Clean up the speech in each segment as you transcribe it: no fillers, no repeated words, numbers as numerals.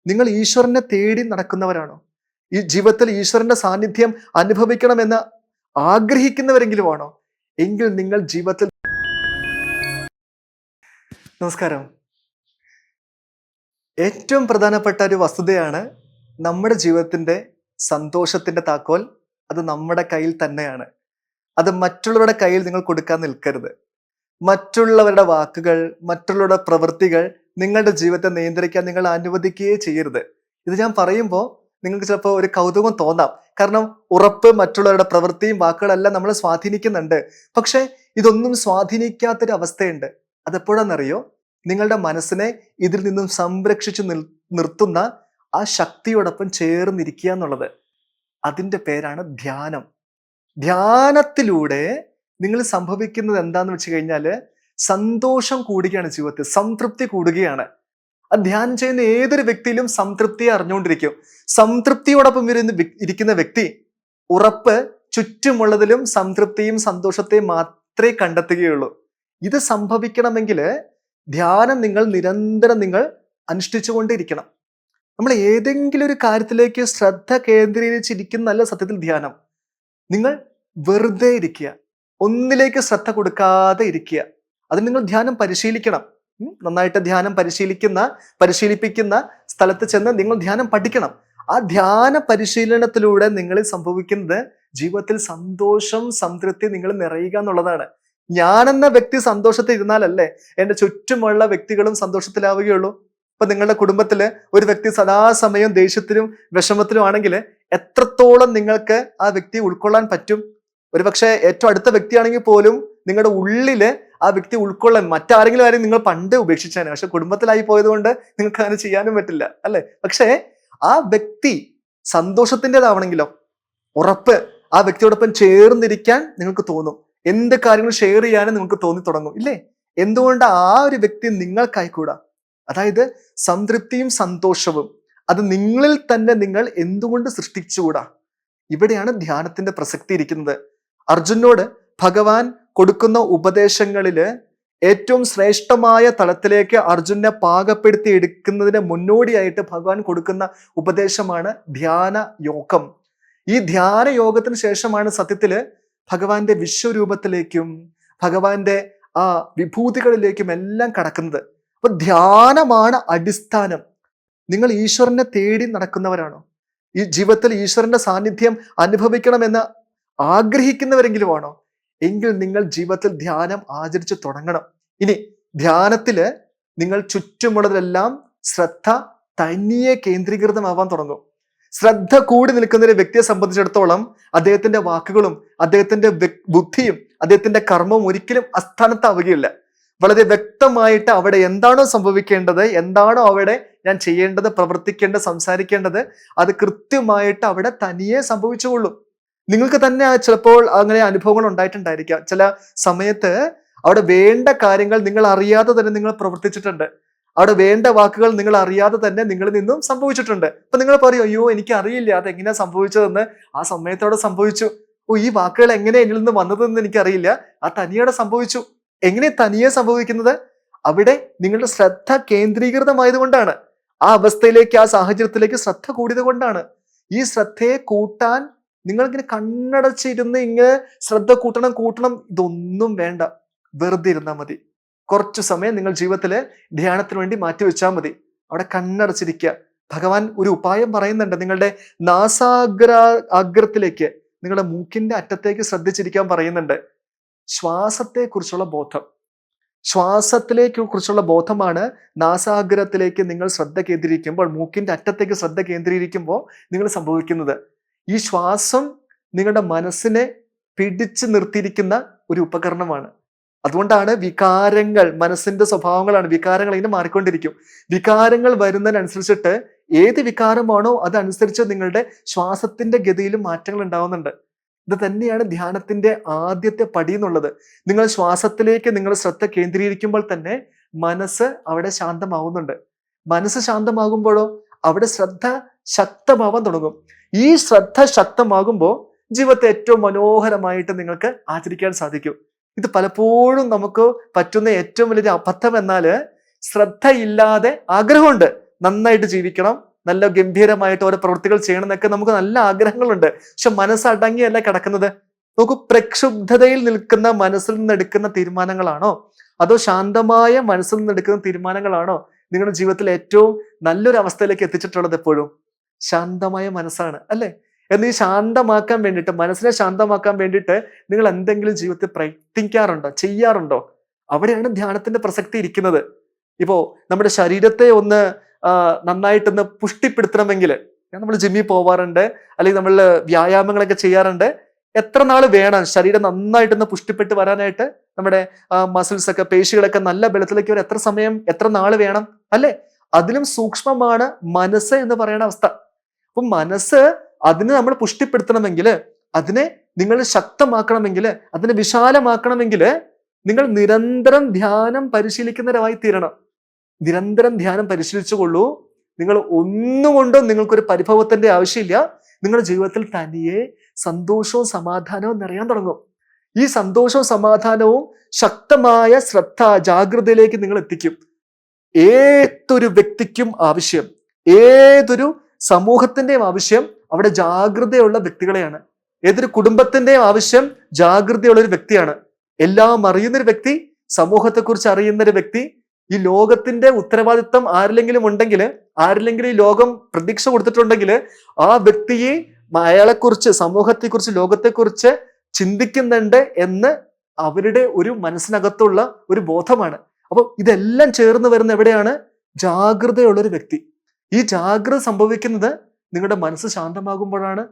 നിങ്ങൾ ഈശ്വരനെ തേടി നടക്കുന്നവരാണോ? ഈ ജീവിതത്തിൽ ഈശ്വരന്റെ സാന്നിധ്യം അനുഭവിക്കണമെന്ന് ആഗ്രഹിക്കുന്നവരെങ്കിലും ആണോ? എങ്കിൽ നിങ്ങൾ ജീവിതത്തിൽ നമസ്കാരം. ഏറ്റവും പ്രധാനപ്പെട്ട ഒരു വസ്തുതയാണ് നമ്മുടെ ജീവിതത്തിന്റെ സന്തോഷത്തിന്റെ താക്കോൽ അത് നമ്മുടെ കയ്യിൽ തന്നെയാണ്. അത് മറ്റുള്ളവരുടെ കയ്യിൽ നിങ്ങൾ കൊടുക്കാൻ നിൽക്കരുത്. മറ്റുള്ളവരുടെ വാക്കുകൾ, മറ്റുള്ളവരുടെ പ്രവൃത്തികൾ നിങ്ങളുടെ ജീവിതത്തെ നിയന്ത്രിക്കാൻ നിങ്ങൾ അനുവദിക്കുകയേ ചെയ്യരുത്. ഇത് ഞാൻ പറയുമ്പോൾ നിങ്ങൾക്ക് ചിലപ്പോൾ ഒരു കൗതുകം തോന്നാം. കാരണം ഉറപ്പ് മറ്റുള്ളവരുടെ പ്രവൃത്തിയും വാക്കുകളെല്ലാം നമ്മളെ സ്വാധീനിക്കുന്നുണ്ട്. പക്ഷെ ഇതൊന്നും സ്വാധീനിക്കാത്തൊരു അവസ്ഥയുണ്ട്. അതെപ്പോഴാണെന്നറിയോ? നിങ്ങളുടെ മനസ്സിനെ ഇതിൽ നിന്നും സംരക്ഷിച്ചു നിർത്തുന്ന ആ ശക്തിയോടൊപ്പം ചേർന്നിരിക്കുക എന്നുള്ളത്. അതിൻ്റെ പേരാണ് ധ്യാനം. ധ്യാനത്തിലൂടെ നിങ്ങൾ സംഭവിക്കുന്നത് എന്താന്ന് വെച്ച് കഴിഞ്ഞാൽ സന്തോഷം കൂടുകയാണ്, ജീവിതത്തിൽ സംതൃപ്തി കൂടുകയാണ്. ആ ധ്യാനം ചെയ്യുന്ന ഏതൊരു വ്യക്തിയിലും സംതൃപ്തിയെ അറിഞ്ഞുകൊണ്ടിരിക്കും. സംതൃപ്തിയോടൊപ്പം ഇരിക്കുന്ന വ്യക്തി ഉറപ്പ് ചുറ്റുമുള്ളതിലും സംതൃപ്തിയും സന്തോഷത്തെയും മാത്രമേ കണ്ടെത്തുകയുള്ളൂ. ഇത് സംഭവിക്കണമെങ്കിൽ ധ്യാനം നിരന്തരം അനുഷ്ഠിച്ചുകൊണ്ടിരിക്കണം. നമ്മൾ ഏതെങ്കിലും ഒരു കാര്യത്തിലേക്ക് ശ്രദ്ധ കേന്ദ്രീകരിച്ചിരിക്കുന്നല്ല സത്യത്തിൽ ധ്യാനം. നിങ്ങൾ വെറുതെ ഇരിക്കുക, ഒന്നിലേക്ക് ശ്രദ്ധ കൊടുക്കാതെ ഇരിക്കുക. അത് നിങ്ങൾ ധ്യാനം പരിശീലിക്കണം. നന്നായിട്ട് ധ്യാനം പരിശീലിപ്പിക്കുന്ന സ്ഥലത്ത് ചെന്ന് നിങ്ങൾ ധ്യാനം പഠിക്കണം. ആ ധ്യാന പരിശീലനത്തിലൂടെ നിങ്ങളിൽ സംഭവിക്കുന്നത് ജീവിതത്തിൽ സന്തോഷം, സംതൃപ്തി നിങ്ങൾ നിറയുക എന്നുള്ളതാണ്. ഞാനെന്ന വ്യക്തി സന്തോഷത്തിൽ ഇരുന്നാലല്ലേ എൻ്റെ ചുറ്റുമുള്ള വ്യക്തികളും സന്തോഷത്തിലാവുകയുള്ളൂ. ഇപ്പൊ നിങ്ങളുടെ കുടുംബത്തില് ഒരു വ്യക്തി സദാസമയം ദേഷ്യത്തിലും വിഷമത്തിലും ആണെങ്കിൽ എത്രത്തോളം നിങ്ങൾക്ക് ആ വ്യക്തിയെ ഉൾക്കൊള്ളാൻ പറ്റും? ഒരുപക്ഷെ ഏറ്റവും അടുത്ത വ്യക്തിയാണെങ്കിൽ പോലും നിങ്ങളുടെ ഉള്ളില് ആ വ്യക്തി ഉൾക്കൊള്ളാൻ മറ്റാരെങ്കിലും ആരെങ്കിലും നിങ്ങൾ പണ്ട് ഉപേക്ഷിച്ചാണ്. പക്ഷെ കുടുംബത്തിലായി പോയത് കൊണ്ട് നിങ്ങൾക്ക് അങ്ങനെ ചെയ്യാനും പറ്റില്ല, അല്ലെ? പക്ഷേ ആ വ്യക്തി സന്തോഷത്തിൻ്റെതാവണമെങ്കിലോ ഉറപ്പ് ആ വ്യക്തിയോടൊപ്പം ചേർന്നിരിക്കാൻ നിങ്ങൾക്ക് തോന്നും. എന്ത് കാര്യങ്ങൾ ഷെയർ ചെയ്യാനും നിങ്ങൾക്ക് തോന്നി തുടങ്ങും, ഇല്ലേ? എന്തുകൊണ്ട് ആ ഒരു വ്യക്തി നിങ്ങൾക്കായിക്കൂടാ? അതായത് സംതൃപ്തിയും സന്തോഷവും അത് നിങ്ങളിൽ തന്നെ നിങ്ങൾ എന്തുകൊണ്ട് സൃഷ്ടിച്ചുകൂടാ? ഇവിടെയാണ് ധ്യാനത്തിന്റെ പ്രസക്തി ഇരിക്കുന്നത്. അർജുനോട് ഭഗവാൻ കൊടുക്കുന്ന ഉപദേശങ്ങളില് ഏറ്റവും ശ്രേഷ്ഠമായ തലത്തിലേക്ക് അർജുനെ പാകപ്പെടുത്തി എടുക്കുന്നതിന് മുന്നോടിയായിട്ട് ഭഗവാൻ കൊടുക്കുന്ന ഉപദേശമാണ് ധ്യാന യോഗം. ഈ ധ്യാന യോഗത്തിന് ശേഷമാണ് സത്യത്തില് ഭഗവാന്റെ വിശ്വരൂപത്തിലേക്കും ഭഗവാന്റെ ആ വിഭൂതികളിലേക്കും എല്ലാം കടക്കുന്നത്. അപ്പൊ ധ്യാനമാണ് അടിസ്ഥാനം. നിങ്ങൾ ഈശ്വരനെ തേടി നടക്കുന്നവരാണോ? ഈ ജീവിതത്തിൽ ഈശ്വരന്റെ സാന്നിധ്യം അനുഭവിക്കണമെന്ന് ആഗ്രഹിക്കുന്നവരെങ്കിലും ആണോ? എങ്കിൽ നിങ്ങൾ ജീവിതത്തിൽ ധ്യാനം ആചരിച്ചു തുടങ്ങണം. ഇനി ധ്യാനത്തില് നിങ്ങൾ ചുറ്റുമുള്ളതിലെല്ലാം ശ്രദ്ധ തനിയെ കേന്ദ്രീകൃതമാവാൻ തുടങ്ങും. ശ്രദ്ധ കൂടി നിൽക്കുന്ന ഒരു വ്യക്തിയെ സംബന്ധിച്ചിടത്തോളം അദ്ദേഹത്തിന്റെ വാക്കുകളും അദ്ദേഹത്തിന്റെ ബുദ്ധിയും അദ്ദേഹത്തിന്റെ കർമ്മവും ഒരിക്കലും അസ്ഥാനത്താവുകയില്ല. വളരെ വ്യക്തമായിട്ട് അവിടെ എന്താണോ സംഭവിക്കേണ്ടത്, എന്താണോ അവിടെ ഞാൻ ചെയ്യേണ്ടത്, പ്രവർത്തിക്കേണ്ടത്, സംസാരിക്കേണ്ടത്, അത് കൃത്യമായിട്ട് അവിടെ തനിയെ സംഭവിച്ചുകൊള്ളും. നിങ്ങൾക്ക് തന്നെ ചിലപ്പോൾ അങ്ങനെ അനുഭവങ്ങൾ ഉണ്ടായിട്ടുണ്ടായിരിക്കാം. ചില സമയത്ത് അവിടെ വേണ്ട കാര്യങ്ങൾ നിങ്ങൾ അറിയാതെ തന്നെ നിങ്ങൾ പ്രവർത്തിച്ചിട്ടുണ്ട്. അവിടെ വേണ്ട വാക്കുകൾ നിങ്ങൾ അറിയാതെ തന്നെ നിങ്ങളിൽ നിന്നും സംഭവിച്ചിട്ടുണ്ട്. അപ്പൊ നിങ്ങൾ പറയും, അയ്യോ എനിക്ക് അറിയില്ല അതെങ്ങനെയാ സംഭവിച്ചതെന്ന്. ആ സമയത്തോടെ സംഭവിച്ചു. ഈ വാക്കുകൾ എങ്ങനെ എന്നിൽ നിന്ന് വന്നതെന്ന് എനിക്കറിയില്ല, ആ തനിയോടെ സംഭവിച്ചു. എങ്ങനെ തനിയെ സംഭവിക്കുന്നത്? അവിടെ നിങ്ങളുടെ ശ്രദ്ധ കേന്ദ്രീകൃതമായതുകൊണ്ടാണ്. ആ അവസ്ഥയിലേക്ക്, ആ സാഹചര്യത്തിലേക്ക് ശ്രദ്ധ കൂടിയത് കൊണ്ടാണ്. ഈ ശ്രദ്ധയെ കൂട്ടാൻ നിങ്ങളിങ്ങനെ കണ്ണടച്ചിരുന്ന് ഇങ്ങനെ ശ്രദ്ധ കൂട്ടണം ഇതൊന്നും വേണ്ട. വെറുതെ ഇരുന്നാൽ മതി. കുറച്ചു സമയം നിങ്ങൾ ജീവിതത്തില് ധ്യാനത്തിന് വേണ്ടി മാറ്റിവെച്ചാൽ മതി. അവിടെ കണ്ണടച്ചിരിക്കുക. ഭഗവാൻ ഒരു ഉപായം പറയുന്നുണ്ട്. നിങ്ങളുടെ നാസാഗ്രത്തിലേക്ക്, നിങ്ങളുടെ മൂക്കിന്റെ അറ്റത്തേക്ക് ശ്രദ്ധിച്ചിരിക്കാൻ പറയുന്നുണ്ട്. ശ്വാസത്തെക്കുറിച്ചുള്ള ബോധം, കുറിച്ചുള്ള ബോധമാണ് നാസാഗ്രത്തിലേക്ക് നിങ്ങൾ ശ്രദ്ധ കേന്ദ്രീകരിക്കുമ്പോൾ, മൂക്കിന്റെ അറ്റത്തേക്ക് ശ്രദ്ധ കേന്ദ്രീകരിക്കുമ്പോൾ നിങ്ങൾ സംഭവിക്കുന്നത്. ഈ ശ്വാസം നിങ്ങളുടെ മനസ്സിനെ പിടിച്ചു നിർത്തിയിരിക്കുന്ന ഒരു ഉപകരണമാണ്. അതുകൊണ്ടാണ് വികാരങ്ങൾ, മനസ്സിന്റെ സ്വഭാവങ്ങളാണ് വികാരങ്ങൾ, ഇങ്ങനെ മാറിക്കൊണ്ടിരിക്കും. വികാരങ്ങൾ വരുന്നതിനനുസരിച്ചിട്ട് ഏത് വികാരമാണോ അതനുസരിച്ച് നിങ്ങളുടെ ശ്വാസത്തിന്റെ ഗതിയിലും മാറ്റങ്ങൾ ഉണ്ടാവുന്നുണ്ട്. ഇത് തന്നെയാണ് ധ്യാനത്തിന്റെ ആദ്യത്തെ പടി എന്നുള്ളത്. നിങ്ങൾ ശ്വാസത്തിലേക്ക് നിങ്ങൾ ശ്രദ്ധ കേന്ദ്രീകരിക്കുമ്പോൾ തന്നെ മനസ്സ് അവിടെ ശാന്തമാവുന്നുണ്ട്. മനസ്സ് ശാന്തമാകുമ്പോഴോ അവിടെ ശ്രദ്ധ ശക്തമാവാൻ തുടങ്ങും. ഈ ശ്രദ്ധ ശക്തമാകുമ്പോൾ ജീവിതത്തെ ഏറ്റവും മനോഹരമായിട്ട് നിങ്ങൾക്ക് ആചരിക്കാൻ സാധിക്കും. ഇത് പലപ്പോഴും നമുക്ക് പറ്റുന്ന ഏറ്റവും വലിയ അബദ്ധം എന്നാല് ശ്രദ്ധയില്ലാതെ ആഗ്രഹമുണ്ട്, നന്നായിട്ട് ജീവിക്കണം, നല്ല ഗംഭീരമായിട്ട് ഓരോ പ്രവൃത്തികൾ ചെയ്യണം എന്നൊക്കെ നമുക്ക് നല്ല ആഗ്രഹങ്ങളുണ്ട്. പക്ഷെ മനസ്സടങ്ങിയല്ല കിടക്കുന്നത്. നോക്കൂ, പ്രക്ഷുബ്ധതയിൽ നിൽക്കുന്ന മനസ്സിൽ നിന്ന് എടുക്കുന്ന തീരുമാനങ്ങളാണോ അതോ ശാന്തമായ മനസ്സിൽ നിന്ന് എടുക്കുന്ന തീരുമാനങ്ങളാണോ നിങ്ങളുടെ ജീവിതത്തിൽ ഏറ്റവും നല്ലൊരു അവസ്ഥയിലേക്ക് എത്തിച്ചിട്ടുള്ളത്? എപ്പോഴും ശാന്തമായ മനസ്സാണ്, അല്ലെ? എന്നീ ശാന്തമാക്കാൻ വേണ്ടിയിട്ട്, മനസ്സിനെ ശാന്തമാക്കാൻ വേണ്ടിയിട്ട് നിങ്ങൾ എന്തെങ്കിലും ജീവിതത്തിൽ പ്രയത്നിക്കാറുണ്ടോ, ചെയ്യാറുണ്ടോ? അവിടെയാണ് ധ്യാനത്തിന്റെ പ്രസക്തി ഇരിക്കുന്നത്. ഇപ്പോ നമ്മുടെ ശരീരത്തെ ഒന്ന് നന്നായിട്ടൊന്ന് പുഷ്ടിപ്പെടുത്തണമെങ്കിൽ നമ്മൾ ജിമ്മിൽ പോവാറുണ്ട്, അല്ലെങ്കിൽ നമ്മൾ വ്യായാമങ്ങളൊക്കെ ചെയ്യാറുണ്ട്. എത്ര നാൾ വേണം ശരീരം നന്നായിട്ടൊന്ന് പുഷ്ടിപ്പെട്ട് വരാനായിട്ട്? നമ്മുടെ മസിൽസ് ഒക്കെ, പേശികളൊക്കെ നല്ല ബലത്തിലേക്ക് വരാൻ എത്ര സമയം, എത്ര നാൾ വേണം, അല്ലെ? അതിലും സൂക്ഷ്മമാണ് മനസ്സ് എന്ന് പറയുന്ന അവസ്ഥ. അപ്പൊ മനസ്സ്, അതിനെ നമ്മൾ പുഷ്ടിപ്പെടുത്തണമെങ്കിൽ, അതിനെ നിങ്ങൾ ശക്തമാക്കണമെങ്കിൽ, അതിനെ വിശാലമാക്കണമെങ്കിൽ നിങ്ങൾ നിരന്തരം ധ്യാനം പരിശീലിക്കുന്നവരായി തീരണം. നിരന്തരം ധ്യാനം പരിശീലിച്ചുകൊള്ളൂ. നിങ്ങൾ ഒന്നുകൊണ്ടും നിങ്ങൾക്കൊരു പരിഭവത്തിന്റെ ആവശ്യമില്ല. നിങ്ങളുടെ ജീവിതത്തിൽ തനിയെ സന്തോഷവും സമാധാനവും നിറയാൻ തുടങ്ങും. ഈ സന്തോഷവും സമാധാനവും ശക്തമായ ശ്രദ്ധ, ജാഗ്രതയിലേക്ക് നിങ്ങൾ എത്തിക്കും. ഏതൊരു വ്യക്തിക്കും ആവശ്യം, ഏതൊരു സമൂഹത്തിന്റെയും ആവശ്യം അവിടെ ജാഗ്രതയുള്ള വ്യക്തികളെയാണ്. ഏതൊരു കുടുംബത്തിന്റെയും ആവശ്യം ജാഗ്രതയുള്ള ഒരു വ്യക്തിയാണ്. എല്ലാം അറിയുന്നൊരു വ്യക്തി, സമൂഹത്തെക്കുറിച്ച് അറിയുന്നൊരു വ്യക്തി. ഈ ലോകത്തിന്റെ ഉത്തരവാദിത്വം ആരിലെങ്കിലും ഉണ്ടെങ്കിൽ, ആരിലെങ്കിലും ഈ ലോകം പ്രതീക്ഷ കൊടുത്തിട്ടുണ്ടെങ്കിൽ, ആ വ്യക്തിയെ, അയാളെക്കുറിച്ച്, സമൂഹത്തെക്കുറിച്ച്, ലോകത്തെക്കുറിച്ച് ചിന്തിക്കുന്നുണ്ട് എന്ന് അവരുടെ ഒരു മനസ്സിനകത്തുള്ള ഒരു ബോധമാണ്. അപ്പൊ ഇതെല്ലാം ചേർന്ന് വരുന്ന എവിടെയാണ്? ജാഗ്രതയുള്ളൊരു വ്യക്തി. ഈ ജാഗ്രത സംഭവിക്കുന്നത് നിങ്ങളുടെ മനസ്സ് ശാന്തമാകുമ്പോഴാണ്.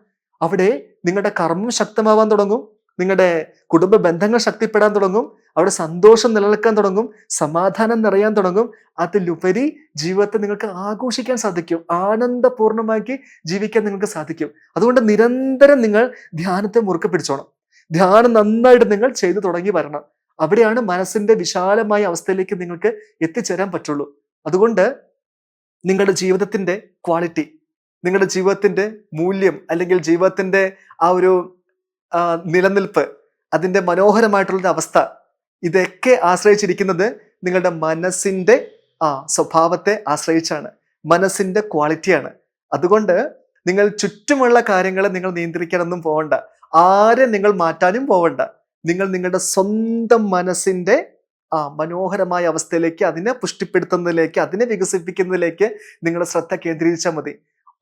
അവിടെ നിങ്ങളുടെ കർമ്മം ശക്തമാവാൻ തുടങ്ങും, നിങ്ങളുടെ കുടുംബ ബന്ധങ്ങൾ ശക്തിപ്പെടാൻ തുടങ്ങും, അവിടെ സന്തോഷം നിലനിൽക്കാൻ തുടങ്ങും, സമാധാനം നിറയാൻ തുടങ്ങും. അതിലുപരി ജീവിതത്തെ നിങ്ങൾക്ക് ആഘോഷിക്കാൻ സാധിക്കും, ആനന്ദപൂർണമാക്കി ജീവിക്കാൻ നിങ്ങൾക്ക് സാധിക്കും. അതുകൊണ്ട് നിരന്തരം നിങ്ങൾ ധ്യാനത്തെ മുറുക്കെ പിടിച്ചോണം. ധ്യാനം നന്നായിട്ട് നിങ്ങൾ ചെയ്തു തുടങ്ങി വരണം. അവിടെയാണ് മനസ്സിന്റെ വിശാലമായ അവസ്ഥയിലേക്ക് നിങ്ങൾക്ക് എത്തിച്ചേരാൻ പറ്റുള്ളൂ. അതുകൊണ്ട് നിങ്ങളുടെ ജീവിതത്തിന്റെ ക്വാളിറ്റി, നിങ്ങളുടെ ജീവിതത്തിന്റെ മൂല്യം, അല്ലെങ്കിൽ ജീവിതത്തിന്റെ ആ ഒരു നിലനിൽപ്പ്, അതിന്റെ മനോഹരമായിട്ടുള്ള അവസ്ഥ, ഇതൊക്കെ ആശ്രയിച്ചിരിക്കുന്നത് നിങ്ങളുടെ മനസ്സിന്റെ സ്വഭാവത്തെ ആശ്രയിച്ചാണ്, മനസ്സിന്റെ ക്വാളിറ്റിയാണ്. അതുകൊണ്ട് നിങ്ങൾ ചുറ്റുമുള്ള കാര്യങ്ങളെ നിങ്ങൾ നിയന്ത്രിക്കാനൊന്നും പോവണ്ട, ആരെ നിങ്ങൾ മാറ്റാനും പോവണ്ട. നിങ്ങൾ നിങ്ങളുടെ സ്വന്തം മനസ്സിന്റെ മനോഹരമായ അവസ്ഥയിലേക്ക്, അതിനെ പുഷ്ടിപ്പെടുത്തുന്നതിലേക്ക്, അതിനെ വികസിപ്പിക്കുന്നതിലേക്ക് നിങ്ങളുടെ ശ്രദ്ധ കേന്ദ്രീകരിച്ചാൽ മതി.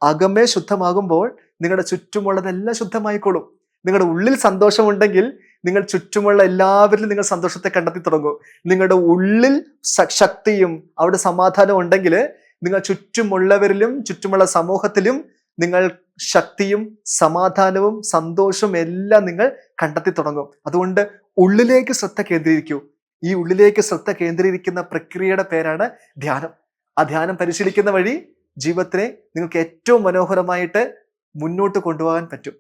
അകമേ ശുദ്ധമാകുമ്പോൾ നിങ്ങളുടെ ചുറ്റുമുള്ളതെല്ലാം ശുദ്ധമായിക്കോളും. നിങ്ങളുടെ ഉള്ളിൽ സന്തോഷമുണ്ടെങ്കിൽ നിങ്ങൾ ചുറ്റുമുള്ള എല്ലാവരിലും നിങ്ങൾ സന്തോഷത്തെ കണ്ടെത്തി തുടങ്ങും. നിങ്ങളുടെ ഉള്ളിൽ ശക്തിയും അവിടെ സമാധാനവും ഉണ്ടെങ്കിൽ നിങ്ങൾ ചുറ്റുമുള്ളവരിലും, ചുറ്റുമുള്ള സമൂഹത്തിലും നിങ്ങൾ ശക്തിയും സമാധാനവും സന്തോഷവും എല്ലാം നിങ്ങൾ കണ്ടെത്തി തുടങ്ങും. അതുകൊണ്ട് ഉള്ളിലേക്ക് ശ്രദ്ധ കേന്ദ്രീകരിക്കൂ. ഈ ഉള്ളിലേക്ക് ശ്രദ്ധ കേന്ദ്രീകരിക്കുന്ന പ്രക്രിയയുടെ പേരാണ് ധ്യാനം. ആ ധ്യാനം പരിശീലിക്കുന്ന വഴി ജീവിതത്തിനെ നിങ്ങൾക്ക് ഏറ്റവും മനോഹരമായിട്ട് മുന്നോട്ട് കൊണ്ടുപോകാൻ പറ്റും.